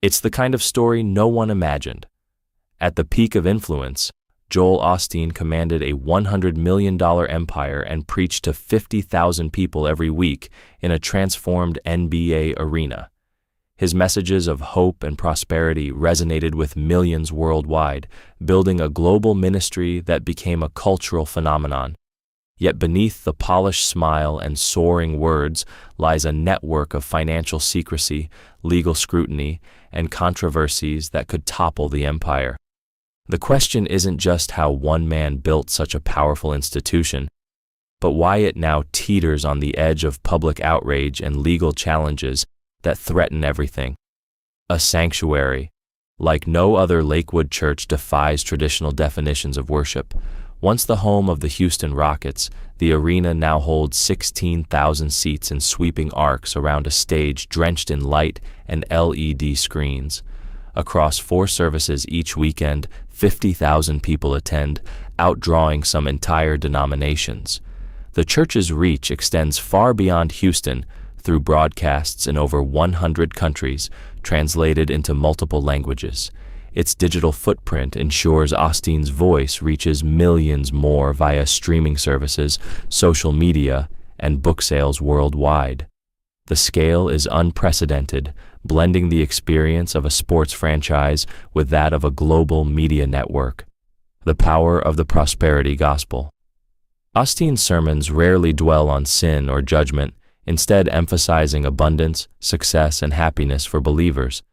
It's the kind of story no one imagined. At the peak of influence, Joel Osteen commanded a $100 million empire and preached to 50,000 people every week in a transformed NBA arena. His messages of hope and prosperity resonated with millions worldwide, building a global ministry that became a cultural phenomenon. Yet beneath the polished smile and soaring words lies a network of financial secrecy, legal scrutiny, and controversies that could topple the empire. The question isn't just how one man built such a powerful institution, but why it now teeters on the edge of public outrage and legal challenges that threaten everything. A sanctuary, like no other Lakewood church, defies traditional definitions of worship. Once the home of the Houston Rockets, the arena now holds 16,000 seats in sweeping arcs around a stage drenched in light and LED screens. Across 4 services each weekend, 50,000 people attend, outdrawing some entire denominations. The church's reach extends far beyond Houston through broadcasts in over 100 countries, translated into multiple languages. Its digital footprint ensures Osteen's voice reaches millions more via streaming services, social media, and book sales worldwide. The scale is unprecedented, blending the experience of a sports franchise with that of a global media network. The power of the prosperity gospel. Osteen's sermons rarely dwell on sin or judgment, instead emphasizing abundance, success, and happiness for believers.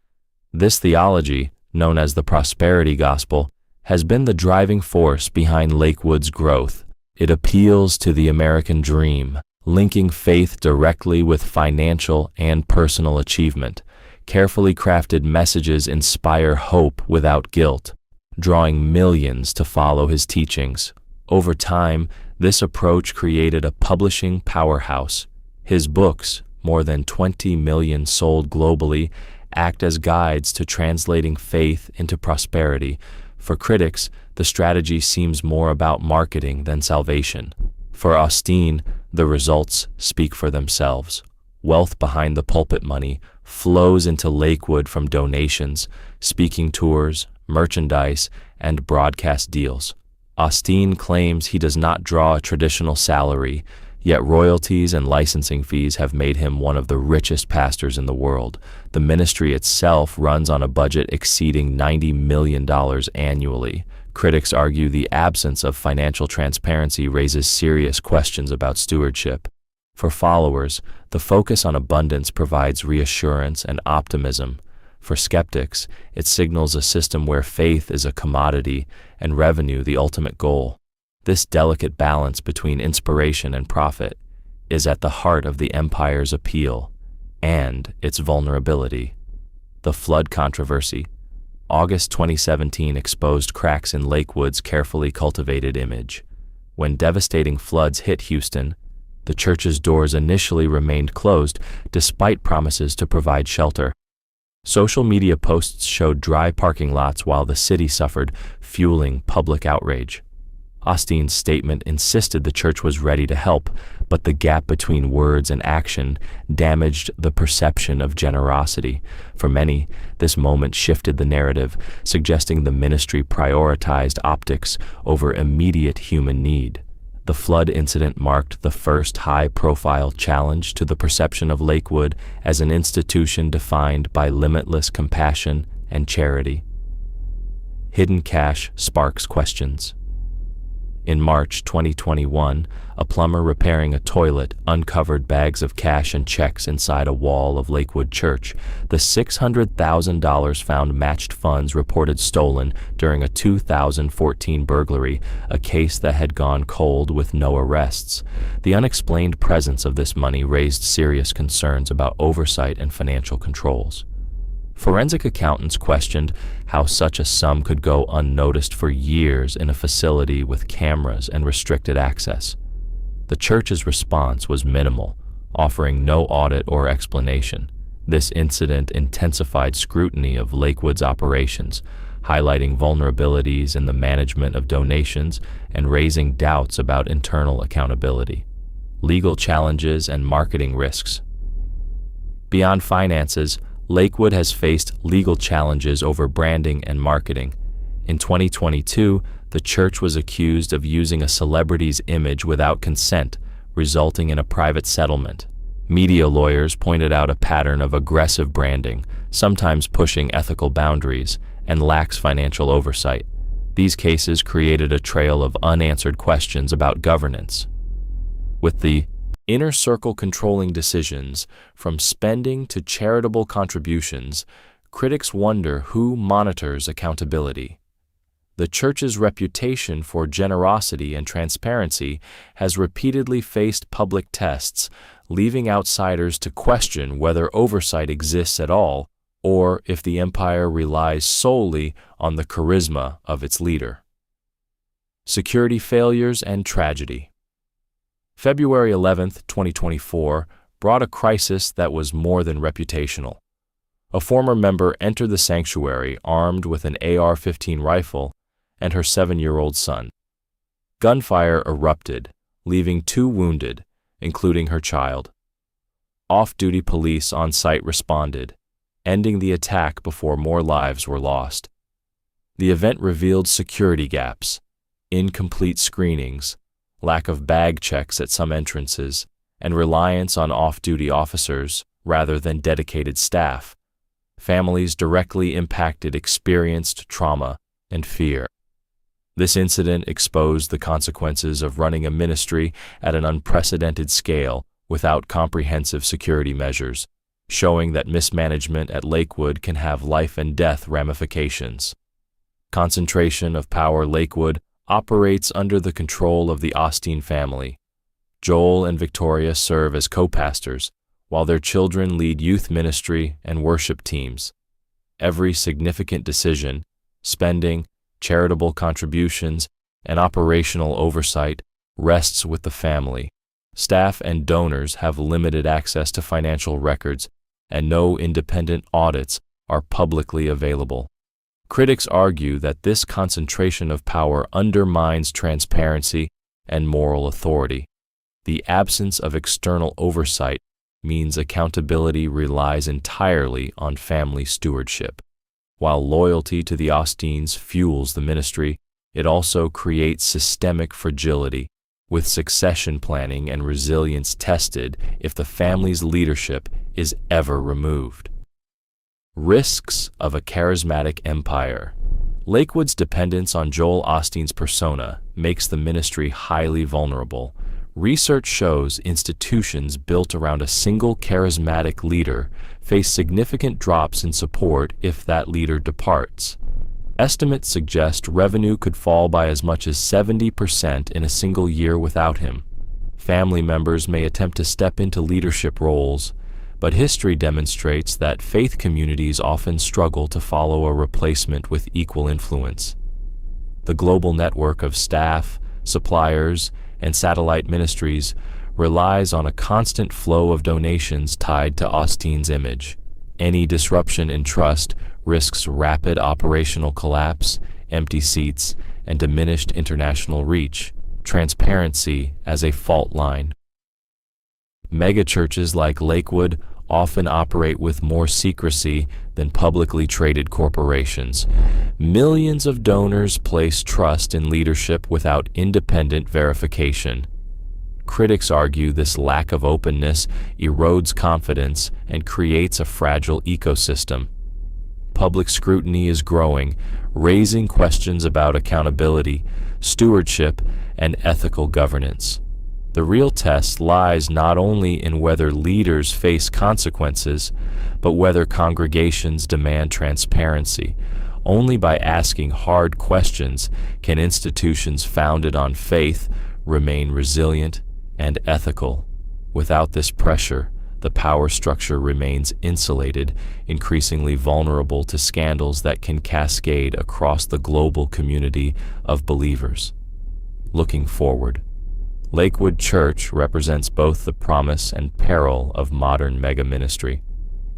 This theology, known as the prosperity gospel, has been the driving force behind Lakewood's growth. It appeals to the American dream, linking faith directly with financial and personal achievement. Carefully crafted messages inspire hope without guilt, drawing millions to follow his teachings. Over time, this approach created a publishing powerhouse. His books, more than 20 million sold globally, act as guides to translating faith into prosperity. For critics, the strategy seems more about marketing than salvation. For Osteen, the results speak for themselves. Wealth behind the pulpit money flows into Lakewood from donations, speaking tours, merchandise, and broadcast deals. Osteen claims he does not draw a traditional salary, yet royalties and licensing fees have made him one of the richest pastors in the world. The ministry itself runs on a budget exceeding $90 million annually. Critics argue the absence of financial transparency raises serious questions about stewardship. For followers, the focus on abundance provides reassurance and optimism. For skeptics, it signals a system where faith is a commodity and revenue the ultimate goal. This delicate balance between inspiration and profit is at the heart of the empire's appeal and its vulnerability. The flood controversy. August 2017 exposed cracks in Lakewood's carefully cultivated image. When devastating floods hit Houston, the church's doors initially remained closed despite promises to provide shelter. Social media posts showed dry parking lots while the city suffered, fueling public outrage. Osteen's statement insisted the church was ready to help, but the gap between words and action damaged the perception of generosity. For many, this moment shifted the narrative, suggesting the ministry prioritized optics over immediate human need. The flood incident marked the first high-profile challenge to the perception of Lakewood as an institution defined by limitless compassion and charity. Hidden cash sparks questions. In March 2021, a plumber repairing a toilet uncovered bags of cash and checks inside a wall of Lakewood Church. The $600,000 found matched funds reported stolen during a 2014 burglary, a case that had gone cold with no arrests. The unexplained presence of this money raised serious concerns about oversight and financial controls. Forensic accountants questioned how such a sum could go unnoticed for years in a facility with cameras and restricted access. The church's response was minimal, offering no audit or explanation. This incident intensified scrutiny of Lakewood's operations, highlighting vulnerabilities in the management of donations and raising doubts about internal accountability. Legal challenges and marketing risks. Beyond finances, Lakewood has faced legal challenges over branding and marketing. In 2022, the church was accused of using a celebrity's image without consent, resulting in a private settlement. Media lawyers pointed out a pattern of aggressive branding, sometimes pushing ethical boundaries, and lax financial oversight. These cases created a trail of unanswered questions about governance. With the inner circle controlling decisions, from spending to charitable contributions, critics wonder who monitors accountability. The church's reputation for generosity and transparency has repeatedly faced public tests, leaving outsiders to question whether oversight exists at all or if the empire relies solely on the charisma of its leader. Security failures and tragedy. February 11, 2024, brought a crisis that was more than reputational. A former member entered the sanctuary armed with an AR-15 rifle and her 7-year-old son. Gunfire erupted, leaving 2 wounded, including her child. Off-duty police on site responded, ending the attack before more lives were lost. The event revealed security gaps, incomplete screenings, lack of bag checks at some entrances, and reliance on off-duty officers rather than dedicated staff. Families directly impacted experienced trauma and fear. This incident exposed the consequences of running a ministry at an unprecedented scale without comprehensive security measures, showing that mismanagement at Lakewood can have life and death ramifications. Concentration of power. Lakewood operates under the control of the Osteen family. Joel and Victoria serve as co-pastors, while their children lead youth ministry and worship teams. Every significant decision, spending, charitable contributions, and operational oversight rests with the family. Staff and donors have limited access to financial records, and no independent audits are publicly available. Critics argue that this concentration of power undermines transparency and moral authority. The absence of external oversight means accountability relies entirely on family stewardship. While loyalty to the Osteens fuels the ministry, it also creates systemic fragility, with succession planning and resilience tested if the family's leadership is ever removed. Risks of a charismatic empire. Lakewood's dependence on Joel Osteen's persona makes the ministry highly vulnerable. Research shows institutions built around a single charismatic leader face significant drops in support if that leader departs. Estimates suggest revenue could fall by as much as 70% in a single year without him. Family members may attempt to step into leadership roles, but history demonstrates that faith communities often struggle to follow a replacement with equal influence. The global network of staff, suppliers, and satellite ministries relies on a constant flow of donations tied to Osteen's image. Any disruption in trust risks rapid operational collapse, empty seats, and diminished international reach. Transparency as a fault line. Megachurches like Lakewood often operate with more secrecy than publicly traded corporations. Millions of donors place trust in leadership without independent verification. Critics argue this lack of openness erodes confidence and creates a fragile ecosystem. Public scrutiny is growing, raising questions about accountability, stewardship, and ethical governance. The real test lies not only in whether leaders face consequences, but whether congregations demand transparency. Only by asking hard questions can institutions founded on faith remain resilient and ethical. Without this pressure, the power structure remains insulated, increasingly vulnerable to scandals that can cascade across the global community of believers. Looking forward, Lakewood Church represents both the promise and peril of modern mega ministry.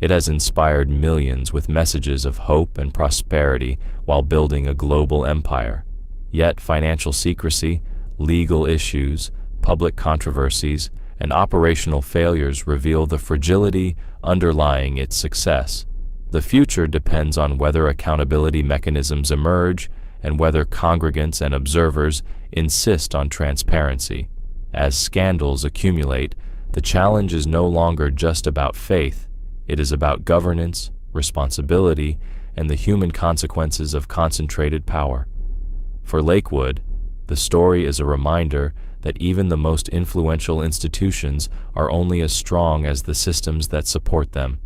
It has inspired millions with messages of hope and prosperity while building a global empire. Yet financial secrecy, legal issues, public controversies, and operational failures reveal the fragility underlying its success. The future depends on whether accountability mechanisms emerge and whether congregants and observers insist on transparency. As scandals accumulate, the challenge is no longer just about faith. It is about governance, responsibility, and the human consequences of concentrated power. For Lakewood, the story is a reminder that even the most influential institutions are only as strong as the systems that support them.